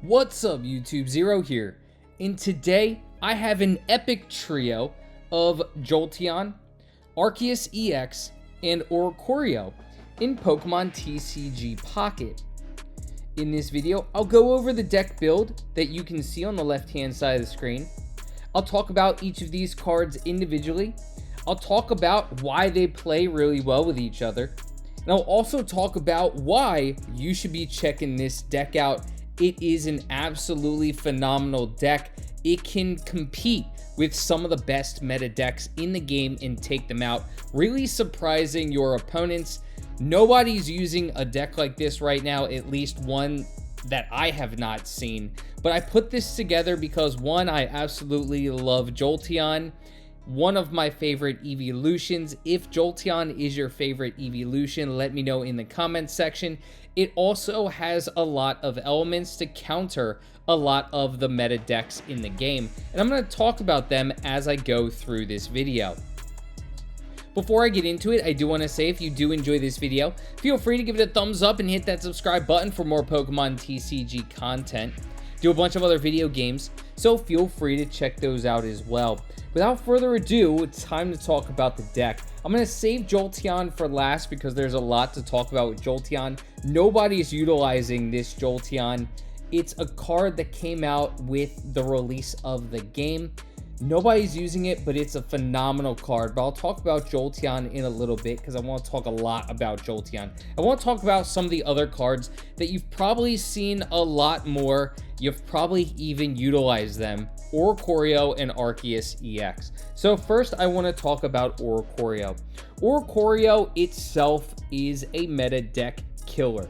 What's up YouTube, Zero here, and today I have an epic trio of Jolteon, Arceus EX and Oricorio in Pokemon TCG Pocket. In this video, I'll go over the deck build that you can see on the left hand side of the screen. I'll talk about each of these cards individually. I'll talk about why they play really well with each other. And I'll also talk about why you should be checking this deck out. It is an absolutely phenomenal deck. It can compete with some of the best meta decks in the game and take them out, really surprising your opponents. Nobody's using a deck like this right now, at least one that I have not seen. But I put this together because one, I absolutely love Jolteon, one of my favorite evolutions. If Jolteon is your favorite evolution, let me know in the comments section. It also has a lot of elements to counter a lot of the meta decks in the game, and I'm going to talk about them as I go through this video. Before I get into it, I do want to say if you do enjoy this video, feel free to give it a thumbs up and hit that subscribe button for more Pokemon TCG content. Do a bunch of other video games, so feel free to check those out as well. Without further ado, it's time to talk about the deck. I'm going to save Jolteon for last because there's a lot to talk about with Jolteon. Nobody's utilizing this Jolteon. It's a card that came out with the release of the game. Nobody's using it, but it's a phenomenal card. But I'll talk about Jolteon in a little bit because I want to talk a lot about Jolteon. I want to talk about some of the other cards that you've probably seen a lot more. You've probably even utilized them. Oricorio and Arceus EX. So first I want to talk about Oricorio. Oricorio itself is a meta deck killer.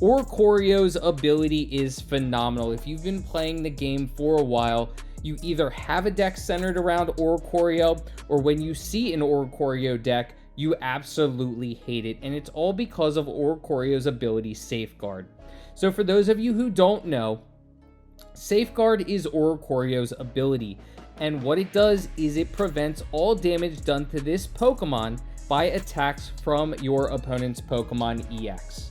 Oricorio's ability is phenomenal. If you've been playing the game for a while, you either have a deck centered around Oricorio, or when you see an Oricorio deck, you absolutely hate it. And it's all because of Oricorio's ability Safeguard. So for those of you who don't know, Safeguard is Oricorio's ability, and what it does is it prevents all damage done to this Pokemon by attacks from your opponent's Pokemon EX.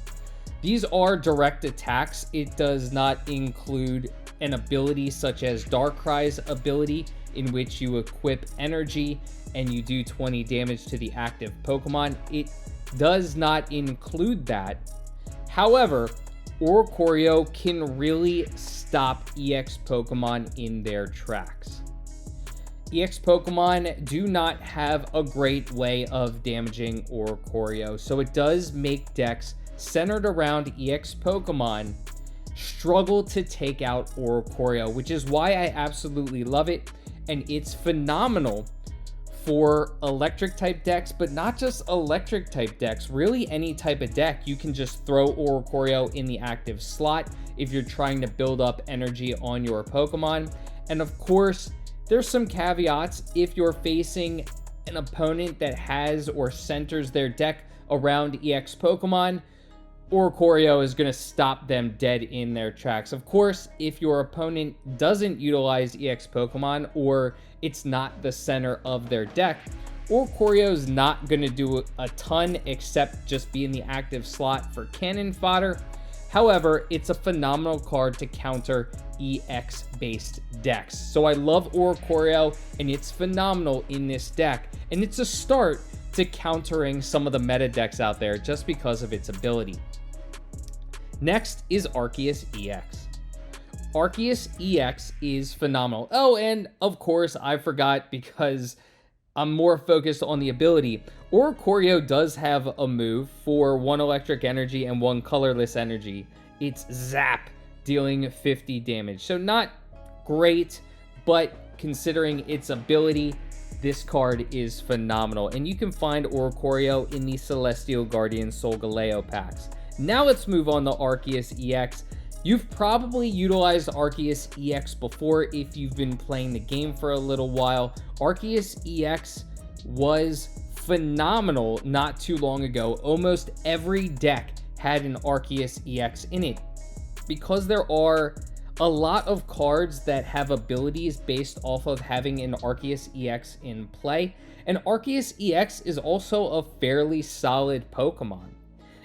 These are direct attacks. It does not include an ability such as Darkrai's ability, in which you equip energy and you do 20 damage to the active Pokemon. It does not include that. However, Oricorio can really stop EX Pokemon in their tracks. EX Pokemon do not have a great way of damaging Oricorio, so it does make decks centered around EX Pokemon struggle to take out Oricorio, which is why I absolutely love it, and it's phenomenal for electric type decks, but not just electric type decks, really any type of deck. You can just throw Oricorio in the active slot if you're trying to build up energy on your Pokemon. And of course, there's some caveats. If you're facing an opponent that has or centers their deck around EX Pokemon, Oricorio is going to stop them dead in their tracks. Of course, if your opponent doesn't utilize EX Pokemon, or it's not the center of their deck, Oricorio is not going to do a ton except just be in the active slot for cannon fodder. However, it's a phenomenal card to counter EX based decks. So I love Oricorio, and it's phenomenal in this deck, and it's a start to countering some of the meta decks out there just because of its ability. Next is Arceus EX. Arceus EX is phenomenal. Oh, and of course, I forgot because I'm more focused on the ability. Oricorio does have a move for 1 electric energy and 1 colorless energy. It's Zap, dealing 50 damage. So not great, but considering its ability, this card is phenomenal. And you can find Oricorio in the Celestial Guardian Solgaleo packs. Now let's move on to Arceus EX. You've probably utilized Arceus EX before if you've been playing the game for a little while. Arceus EX was phenomenal not too long ago. Almost every deck had an Arceus EX in it, because there are a lot of cards that have abilities based off of having an Arceus EX in play. And Arceus EX is also a fairly solid Pokemon.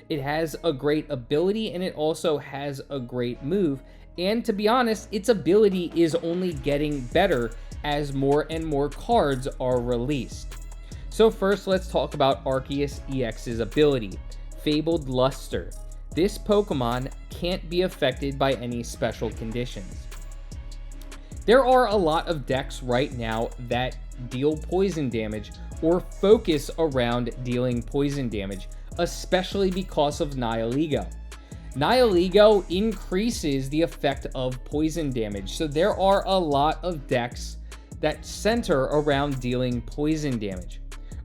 It has a great ability, and it also has a great move, And to be honest, its ability is only getting better as more and more cards are released. So first, let's talk about Arceus EX's ability, Fabled Luster. This Pokemon can't be affected by any special conditions. There are a lot of decks right now that deal poison damage or focus around dealing poison damage, especially because of Nihilego. Nihilego increases the effect of poison damage, so there are a lot of decks that center around dealing poison damage.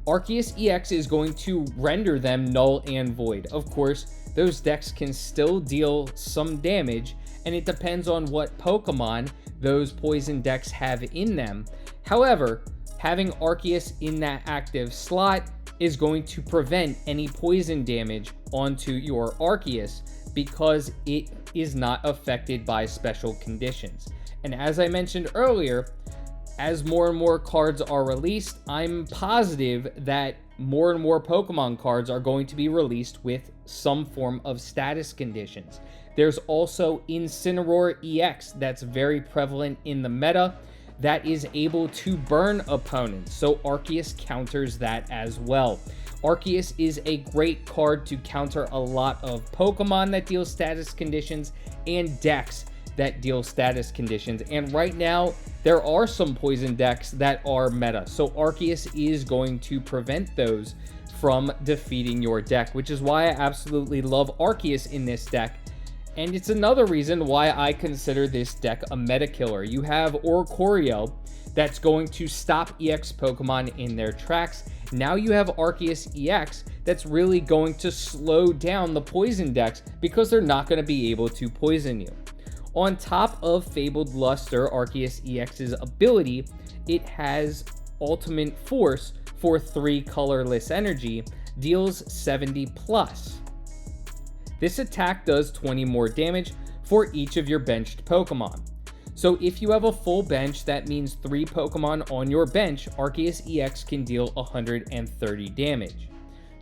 Arceus EX is going to render them null and void. Of course, those decks can still deal some damage, and it depends on what Pokemon those poison decks have in them. However, having Arceus in that active slot is going to prevent any poison damage onto your Arceus because it is not affected by special conditions. And as I mentioned earlier, as more and more cards are released, I'm positive that more and more Pokemon cards are going to be released with some form of status conditions. There's also Incineroar EX that's very prevalent in the meta that is able to burn opponents, so Arceus counters that as well. Arceus is a great card to counter a lot of Pokemon that deal status conditions and decks that deal status conditions, and right now there are some poison decks that are meta, so Arceus is going to prevent those from defeating your deck, which is why I absolutely love Arceus in this deck. And it's another reason why I consider this deck a meta killer. You have Oricorio that's going to stop EX Pokemon in their tracks. Now you have Arceus EX that's really going to slow down the poison decks because they're not going to be able to poison you. On top of Fabled Luster, Arceus EX's ability, it has Ultimate Force for 3 colorless energy, deals 70 plus. This attack does 20 more damage for each of your benched Pokemon. So if you have a full bench, that means 3 Pokemon on your bench, Arceus EX can deal 130 damage.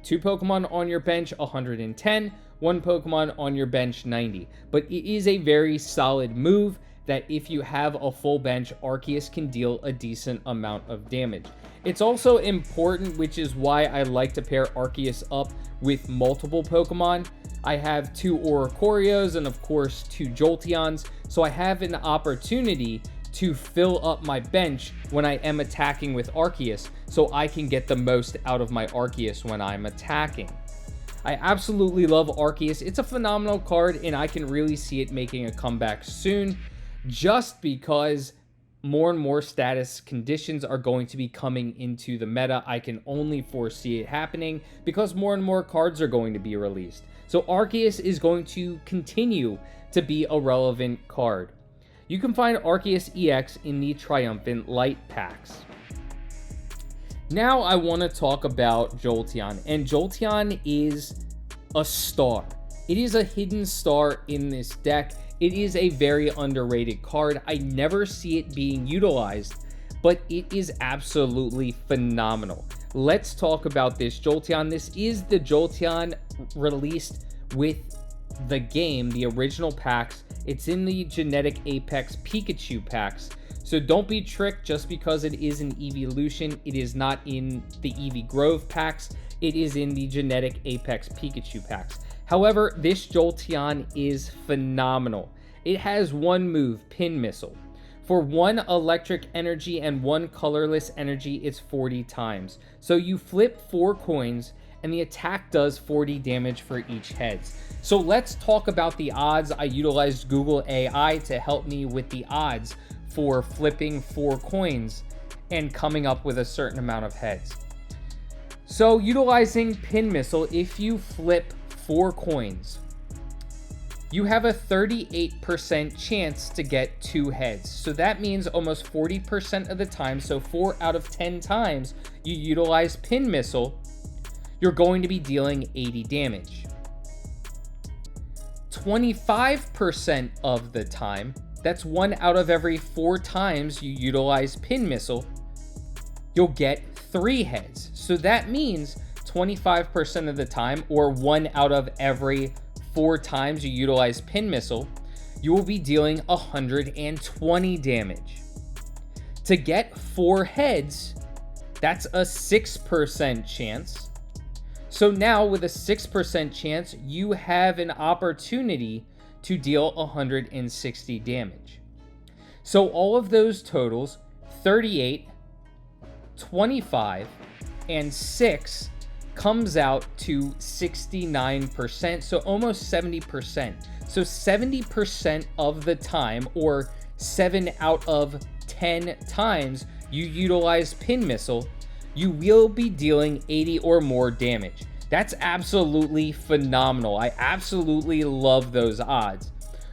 2 Pokemon on your bench, 110, 1 Pokemon on your bench, 90. But it is a very solid move that if you have a full bench, Arceus can deal a decent amount of damage. It's also important, which is why I like to pair Arceus up with multiple Pokemon. I have 2 Oricorios and of course 2 Jolteons, so I have an opportunity to fill up my bench when I am attacking with Arceus, so I can get the most out of my Arceus when I'm attacking. I absolutely love Arceus. It's a phenomenal card, and I can really see it making a comeback soon, just because more and more status conditions are going to be coming into the meta. I can only foresee it happening because more and more cards are going to be released. So Arceus is going to continue to be a relevant card. You can find Arceus EX in the Triumphant Light packs. Now I want to talk about Jolteon, and Jolteon is a star. It is a hidden star in this deck. It is a very underrated card. I never see it being utilized, but it is absolutely phenomenal. Let's talk about this Jolteon. This is the Jolteon released with the game, the original packs. It's in the Genetic Apex Pikachu packs. So don't be tricked just because it is an Evolution. It is not in the Eevee Grove packs. It is in the Genetic Apex Pikachu packs. However, this Jolteon is phenomenal. It has 1 move, Pin Missile. For 1 electric energy and 1 colorless energy, it's 40 times. So you flip 4 coins and the attack does 40 damage for each heads. So let's talk about the odds. I utilized Google AI to help me with the odds for flipping 4 coins and coming up with a certain amount of heads. So utilizing Pin Missile, if you flip 4 coins, you have a 38% chance to get 2 heads. So that means almost 40% of the time, so 4 out of 10 times you utilize Pin Missile, you're going to be dealing 80 damage. 25% of the time, that's 1 out of every 4 times you utilize Pin Missile, you'll get 3 heads. So that means 25% of the time, or 1 out of every 4 times you utilize Pin Missile, you will be dealing 120 damage. To get 4 heads, that's a 6% chance. So now with a 6% chance, you have an opportunity to deal 160 damage. So all of those totals, 38, 25, and 6, comes out to 69%, so almost 70%. So 70% of the time, or 7 out of 10 times you utilize Pin Missile, you will be dealing 80 or more damage. That's absolutely phenomenal. I absolutely love those odds.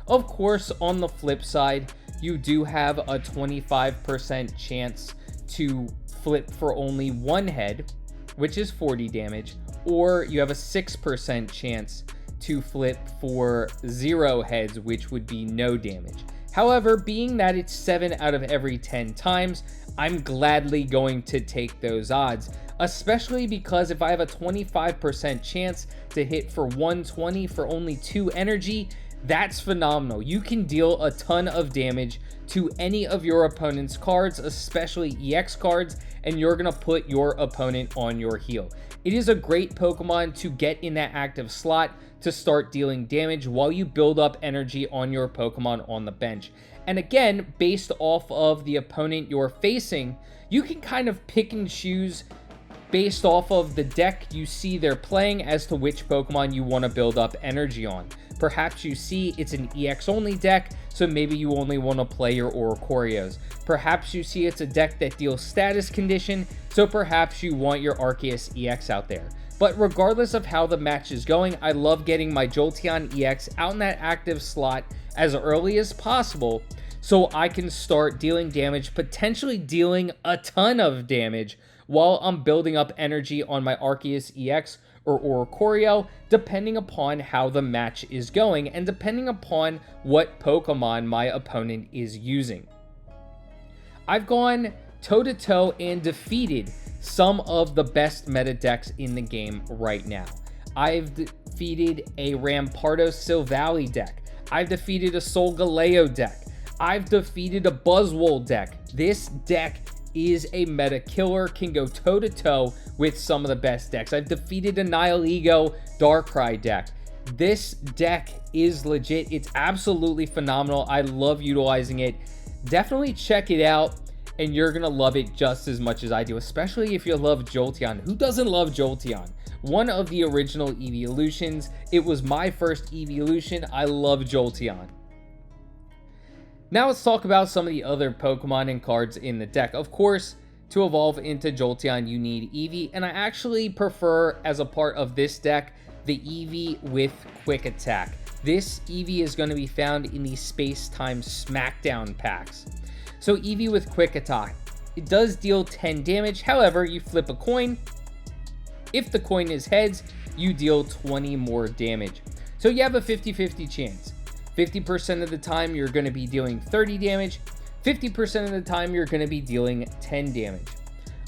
Of course, on the flip side, you do have a 25% chance to flip for only 1 head, which is 40 damage, or you have a 6% chance to flip for 0 heads, which would be no damage. However, being that it's 7 out of every 10 times, I'm gladly going to take those odds, especially because if I have a 25% chance to hit for 120 for only 2 energy, that's phenomenal. You can deal a ton of damage to any of your opponent's cards, especially EX cards, and you're going to put your opponent on your heel. It is a great Pokemon to get in that active slot to start dealing damage while you build up energy on your Pokemon on the bench. And again, based off of the opponent you're facing, you can kind of pick and choose based off of the deck you see they're playing as to which Pokemon you want to build up energy on. Perhaps you see it's an EX only deck, so maybe you only want to play your Oricorios. Perhaps you see it's a deck that deals status condition, so perhaps you want your Arceus EX out there. But regardless of how the match is going, I love getting my Jolteon EX out in that active slot as early as possible so I can start dealing damage, potentially dealing a ton of damage while I'm building up energy on my Arceus EX or Oricorio, depending upon how the match is going and depending upon what Pokemon my opponent is using. I've gone toe-to-toe and defeated some of the best meta decks in the game right now. I've defeated a Rampardos Silvally deck. I've defeated a Solgaleo deck. I've defeated a Buzzwole deck. This deck is a meta killer, can go toe-to-toe with some of the best decks. I've defeated a Nihilego Darkrai deck. This deck is legit. It's absolutely phenomenal. I love utilizing it. Definitely check it out, and you're going to love it just as much as I do, especially if you love Jolteon. Who doesn't love Jolteon? One of the original evolutions. It was my first evolution. I love Jolteon. Now let's talk about some of the other Pokemon and cards in the deck. Of course, to evolve into Jolteon, you need Eevee, and I actually prefer, as a part of this deck, the Eevee with Quick Attack. This Eevee is going to be found in the Space-Time Smackdown packs. So Eevee with Quick Attack, it does deal 10 damage, however, you flip a coin. If the coin is heads, you deal 20 more damage. So you have a 50-50 chance. 50% of the time, you're going to be dealing 30 damage. 50% of the time, you're going to be dealing 10 damage.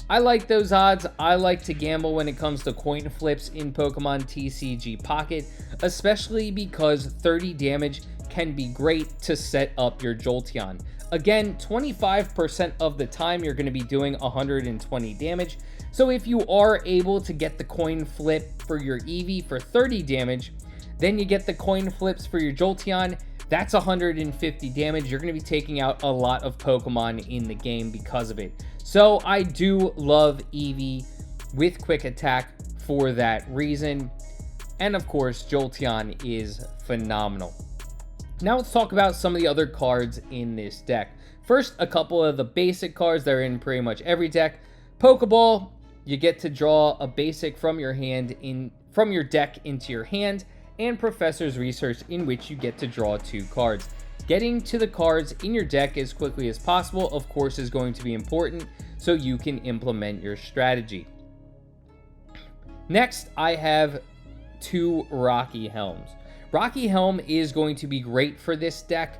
I like those odds. I like to gamble when it comes to coin flips in Pokemon TCG Pocket, especially because 30 damage can be great to set up your Jolteon. Again, 25% of the time, you're going to be doing 120 damage. So if you are able to get the coin flip for your Eevee for 30 damage, then you get the coin flips for your Jolteon. That's 150 damage. You're going to be taking out a lot of Pokemon in the game because of it. So I do love Eevee with Quick Attack for that reason. And of course, Jolteon is phenomenal. Now let's talk about some of the other cards in this deck. First, a couple of the basic cards that are in pretty much every deck. Pokeball, you get to draw a basic from your hand from your deck into your hand. And Professor's Research, in which you get to draw 2 cards. Getting to the cards in your deck as quickly as possible, of course, is going to be important so you can implement your strategy. Next, I have 2 Rocky Helms. Rocky Helm is going to be great for this deck.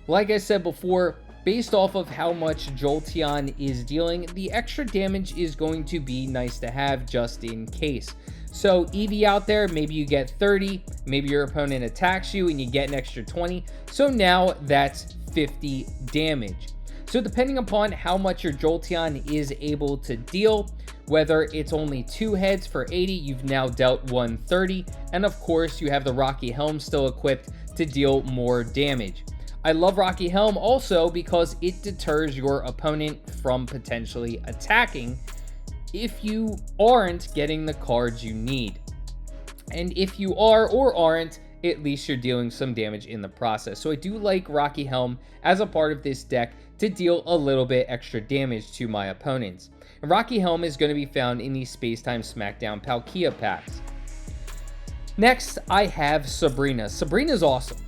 Like I said before, based off of how much Jolteon is dealing, the extra damage is going to be nice to have just in case. So EV out there, maybe you get 30, maybe your opponent attacks you and you get an extra 20. So now that's 50 damage. So depending upon how much your Jolteon is able to deal, whether it's only 2 heads for 80, you've now dealt 130. And of course, you have the Rocky Helm still equipped to deal more damage. I love Rocky Helm also because it deters your opponent from potentially attacking if you aren't getting the cards you need. And if you are or aren't, at least you're dealing some damage in the process. So I do like Rocky Helm as a part of this deck to deal a little bit extra damage to my opponents. And Rocky Helm is going to be found in the Space-Time Smackdown Palkia packs. Next, I have Sabrina. Sabrina's awesome.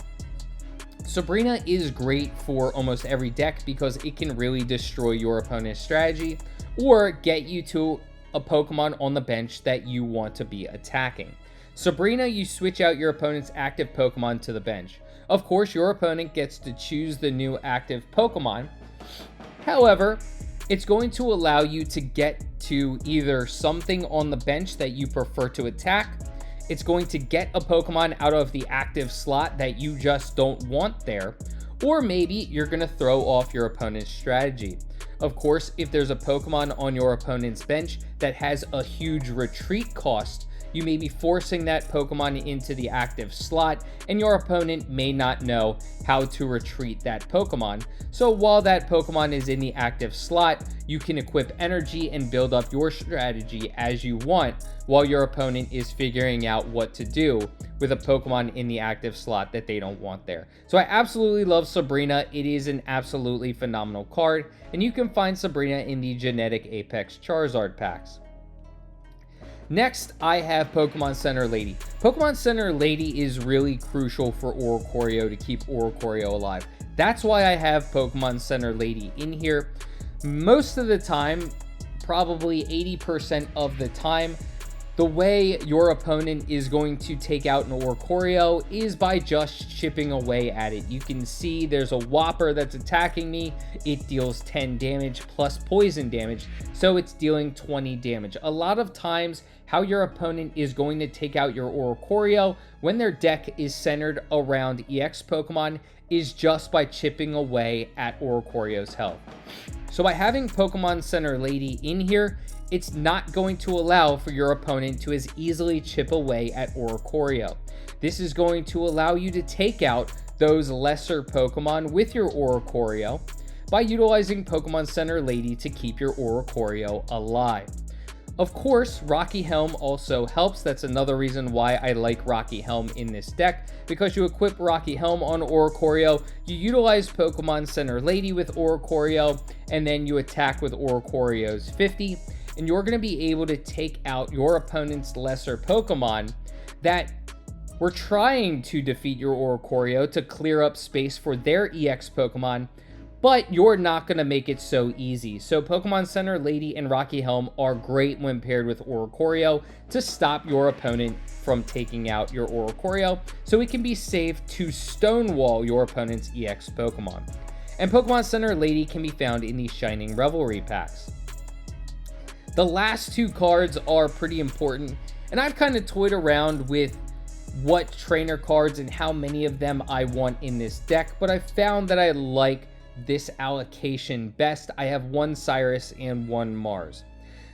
Sabrina is great for almost every deck because it can really destroy your opponent's strategy or get you to a Pokemon on the bench that you want to be attacking. Sabrina, you switch out your opponent's active Pokemon to the bench. Of course, your opponent gets to choose the new active Pokemon. However, it's going to allow you to get to either something on the bench that you prefer to attack. It's going to get a Pokemon out of the active slot that you just don't want there. Or maybe you're going to throw off your opponent's strategy. Of course, if there's a Pokemon on your opponent's bench that has a huge retreat cost, you may be forcing that Pokemon into the active slot, and your opponent may not know how to retreat that Pokemon. So while that Pokemon is in the active slot, you can equip energy and build up your strategy as you want, while your opponent is figuring out what to do with a Pokemon in the active slot that they don't want there. So I absolutely love Sabrina. It is an absolutely phenomenal card, and you can find Sabrina in the Genetic Apex Charizard packs. Next, I have Pokemon Center Lady. Pokemon Center Lady is really crucial for Oricorio to keep Oricorio alive. That's why I have Pokemon Center Lady in here. Most of the time, probably 80% of the time, the way your opponent is going to take out an Oricorio is by just chipping away at it. You can see there's a Whopper that's attacking me. It deals 10 damage plus poison damage, so it's dealing 20 damage. A lot of times, how your opponent is going to take out your Oricorio when their deck is centered around EX Pokemon is just by chipping away at Oricorio's health. So by having Pokemon Center Lady in here, it's not going to allow for your opponent to as easily chip away at Oricorio. This is going to allow you to take out those lesser Pokemon with your Oricorio by utilizing Pokemon Center Lady to keep your Oricorio alive. Of course, Rocky Helm also helps. That's another reason why I like Rocky Helm in this deck, because you equip Rocky Helm on Oricorio, you utilize Pokemon Center Lady with Oricorio, and then you attack with Oricorio's 50, and you're going to be able to take out your opponent's lesser Pokemon that were trying to defeat your Oricorio to clear up space for their EX Pokemon, but you're not going to make it so easy. So Pokemon Center Lady and Rocky Helm are great when paired with Oricorio to stop your opponent from taking out your Oricorio, so it can be safe to stonewall your opponent's EX Pokemon. And Pokemon Center Lady can be found in the Shining Revelry packs. The last two cards are pretty important, and I've kind of toyed around with what trainer cards and how many of them I want in this deck, but I found that I like this allocation best. I have one Cyrus and one Mars.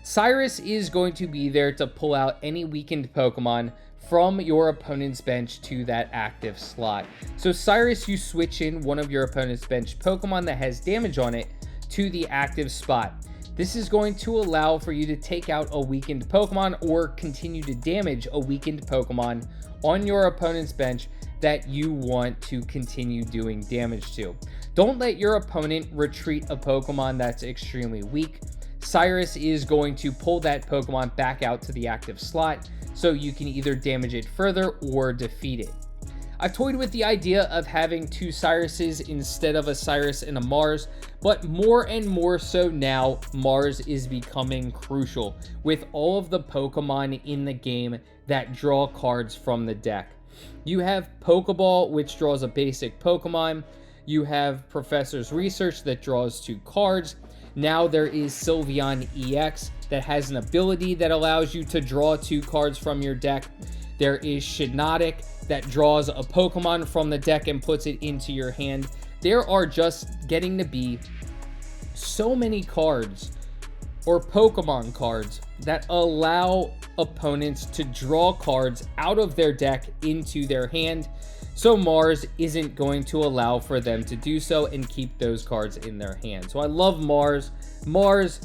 Cyrus is going to be there to pull out any weakened Pokemon from your opponent's bench to that active slot. So Cyrus, you switch in one of your opponent's bench Pokemon that has damage on it to the active spot. This is going to allow for you to take out a weakened Pokemon or continue to damage a weakened Pokemon on your opponent's bench that you want to continue doing damage to. Don't let your opponent retreat a Pokemon that's extremely weak. Cyrus is going to pull that Pokemon back out to the active slot so you can either damage it further or defeat it. I've toyed with the idea of having two Cyruses instead of a Cyrus and a Mars, but more and more so now, Mars is becoming crucial with all of the Pokemon in the game that draw cards from the deck. You have Pokeball, which draws a basic Pokemon. You have Professor's Research that draws 2 cards. Now there is Sylveon EX that has an ability that allows you to draw 2 cards from your deck. There is Shiinotic that draws a Pokemon from the deck and puts it into your hand. There are just getting to be so many cards or Pokemon cards that allow opponents to draw cards out of their deck into their hand. So Mars isn't going to allow for them to do so and keep those cards in their hand. So I love Mars. Mars,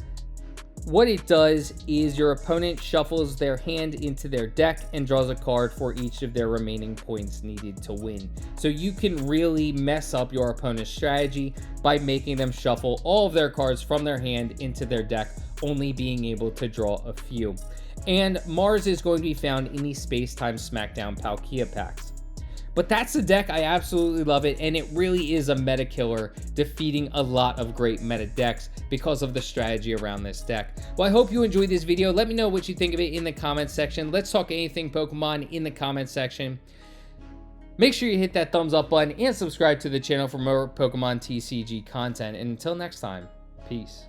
what it does is your opponent shuffles their hand into their deck and draws a card for each of their remaining points needed to win. So you can really mess up your opponent's strategy by making them shuffle all of their cards from their hand into their deck, only being able to draw a few. And Mars is going to be found in the Space-Time Smackdown Palkia packs. But that's the deck. I absolutely love it, and it really is a meta killer, defeating a lot of great meta decks because of the strategy around this deck. Well, I hope you enjoyed this video. Let me know what you think of it in the comments section. Let's talk anything Pokemon in the comments section. Make sure you hit that thumbs up button and subscribe to the channel for more Pokemon TCG content. And until next time, peace.